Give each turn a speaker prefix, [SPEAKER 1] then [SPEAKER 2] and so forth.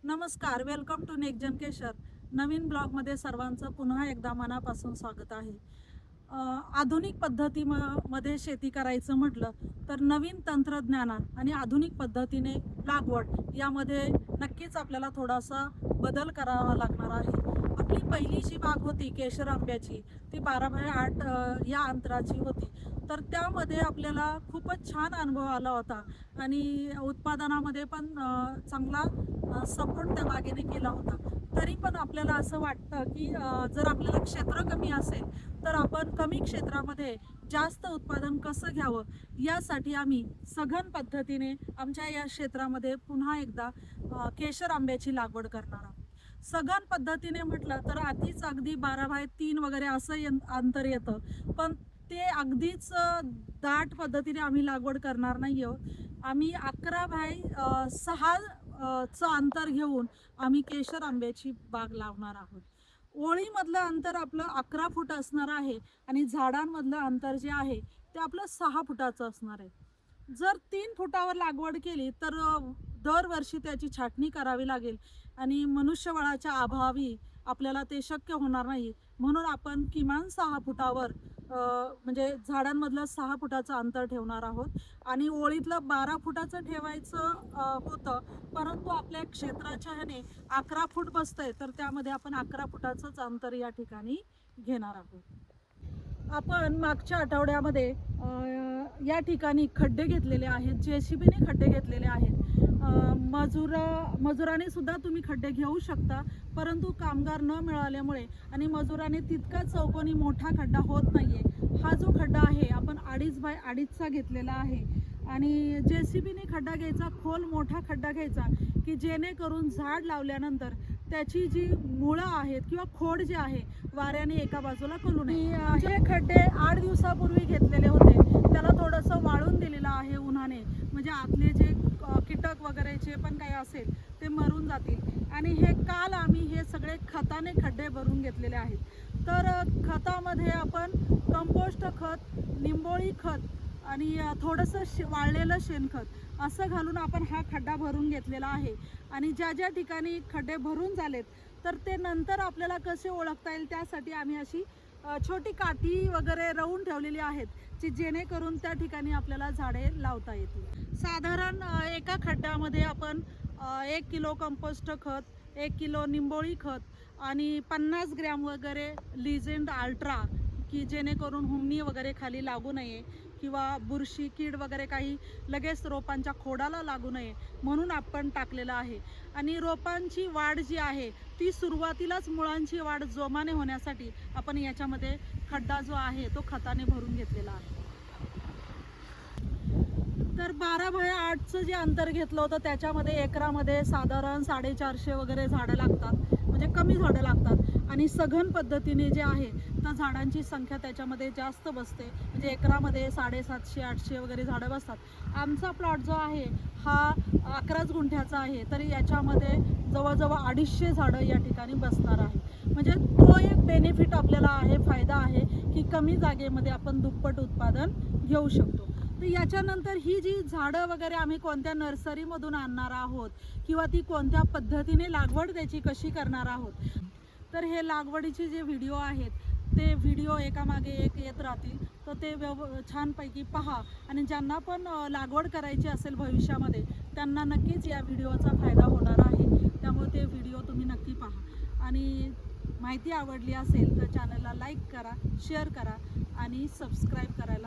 [SPEAKER 1] नमस्कार, welcome to नेक्जन केशर. नवीन ब्लॉगमध्ये सर्वांचं पुन्हा एकदा मनापासून स्वागत आहे. आधुनिक मध्ये शेती करायचं म्हटलं तर नवीन तंत्रज्ञानात आणि आधुनिक पद्धतीने लागवड यामध्ये नक्कीच आपल्याला थोडासा बदल करावा लागणार आहे. आपली पहिली जी बाग होती केशर आंब्याची, ती 12x8 या अंतराची होती. तर त्यामध्ये आपल्याला खूपच छान अनुभव आला होता आणि उत्पादनामध्ये पण चांगला सपोर्ट त्या बागेने केला होता. तरी पण आपल्याला असं वाटतं की जर आपल्याला क्षेत्र कमी असेल तर आपण कमी क्षेत्रामध्ये जास्त उत्पादन कसं घ्यावं, यासाठी आम्ही सघन पद्धतीने आमच्या या क्षेत्रामध्ये पुन्हा एकदा केशर आंब्याची लागवड करणार आहोत. सघन पद्धतीने म्हटलं तर आधीच अगदी 12x3 वगैरे असं अंतर येतं, पण ते अगदीच दाट पद्धतीने आम्ही लागवड करणार नाही आहोत. आम्ही 11x6 चं अंतर घेऊन आम्ही केशर आंब्याची बाग लावणार आहोत. ओळीमधलं अंतर आपलं 11 फूट असणार आहे आणि झाडांमधलं अंतर जे आहे ते आपलं 6 फुटाचं असणार आहे. जर 3 फुटावर लागवड केली तर दरवर्षी त्याची छाटणी करावी लागेल आणि मनुष्यबळाच्या अभावी आपल्याला ते शक्य होणार नाही. म्हणून आपण किमान 6 फुटावर म्हणजे झाडांमधलं 6 फुटाचं अंतर ठेवणार आहोत आणि ओळीतलं 12 फुटाचं ठेवायचं होतं, परंतु आपल्या क्षेत्राच्या ह्याने 11 फूट बसतंय, तर त्यामध्ये आपण 11 फुटाचंच अंतर या ठिकाणी घेणार आहोत. आपण मागच्या आठवड्यामध्ये या ठिकाणी खड्डे घेतलेले आहेत, JCBने खड्डे घेतलेले आहेत. मजुराने सुद्धा तुम्ही खड्डे घेऊ शकता, परंतु कामगार न मिळाल्यामुळे आणि मजुराने तितका चौकोनी मोठा खड्डा होत नाहीये. हा जो खड्डा आहे आपण 2.5x2चा घेतलेला आहे आणि JCBने खड्डा घ्यायचा, खोल मोठा खड्डा घ्यायचा की जेणेकरून झाड लावल्यानंतर त्याची जी मुळं आहेत किंवा खोड जे आहे वाऱ्याने एका बाजूला कलू नये. जे खड्डे 8 दिवसापूर्वी घेतलेले होते त्याला थोडंसं वाळून दिलेलं आहे उन्हाने, म्हणजे आतले जे कीटक वगैरे जे पण काही असेल ते मरून जातील. आणि हे काल आम्ही हे सगळे खताने खड्डे भरून घेतलेले आहेत. तर खतामध्ये आपण कंपोस्ट खत, निंबोळी खत आणि थोडंसं वाळलेलं शेणखत असं घालून आपण हा खड्डा भरून घेतलेला आहे. आणि ज्या ज्या ठिकाणी खड्डे भरून झालेत तर ते नंतर आपल्याला कसे ओळखता येईल त्यासाठी आम्ही अशी छोटी काठी वगैरे रवून ठेवलेली आहेत, की जेणेकरून त्या ठिकाणी आपल्याला झाडे लावता येतील. साधारण एका खड्ड्यामध्ये आपण 1 किलो कंपोस्ट खत, 1 किलो निंबोळी खत आणि 50 ग्रॅम वगैरे लिजेंड अल्ट्रा, की जेणेकरून हुमणी वगैरे खाली लागू नये किंवा बुरशी कीड वगैरे काही लगेच रोपांच्या खोडाला लागू नये म्हणून आपण टाकलेलं आहे. आणि रोपांची वाढ जी आहे ती सुरुवातीलाच मुळांची वाढ जोमाने होण्यासाठी आपण याच्यामध्ये खड्डा जो आहे तो खताने भरून घेतलेला आहे. तर 12x8चं जे अंतर घेतलं होतं त्याच्यामध्ये एकरामध्ये साधारण 450 वगैरे झाडं लागतात, म्हणजे कमी झाडं लागतात. आणि सघन पद्धतीने जे आहे तर झाडांची संख्या त्याच्यामध्ये जास्त बसते, म्हणजे एकरामध्ये 750-800 वगैरे झाडं बसतात. आमचा प्लॉट जो आहे हा 11 गुंठ्याचा आहे, तर याच्यामध्ये जवळजवळ 250 झाडं या ठिकाणी बसणार आहे. म्हणजे तो एक बेनिफिट आपल्याला आहे, फायदा आहे की कमी जागेमध्ये आपण दुप्पट उत्पादन घेऊ शकतो. तर याच्यानंतर ही जी झाडं वगैरे आम्ही कोणत्या नर्सरीमधून आणणार आहोत किंवा ती कोणत्या पद्धतीने लागवड त्याची कशी करणार आहोत, तर हे लागवडीचे जे व्हिडिओ आहेत ते व्हिडिओ एकामागे एक येत राहतील. तर ते छानपैकी पहा आणि ज्यांना पण लागवड करायची असेल भविष्यामध्ये त्यांना नक्कीच या व्हिडिओचा फायदा होणार आहे. त्यामुळे ते व्हिडिओ तुम्ही नक्की पहा आणि माहिती आवडली असेल तर चॅनलला लाईक करा, शेअर करा आणि सबस्क्राईब करायला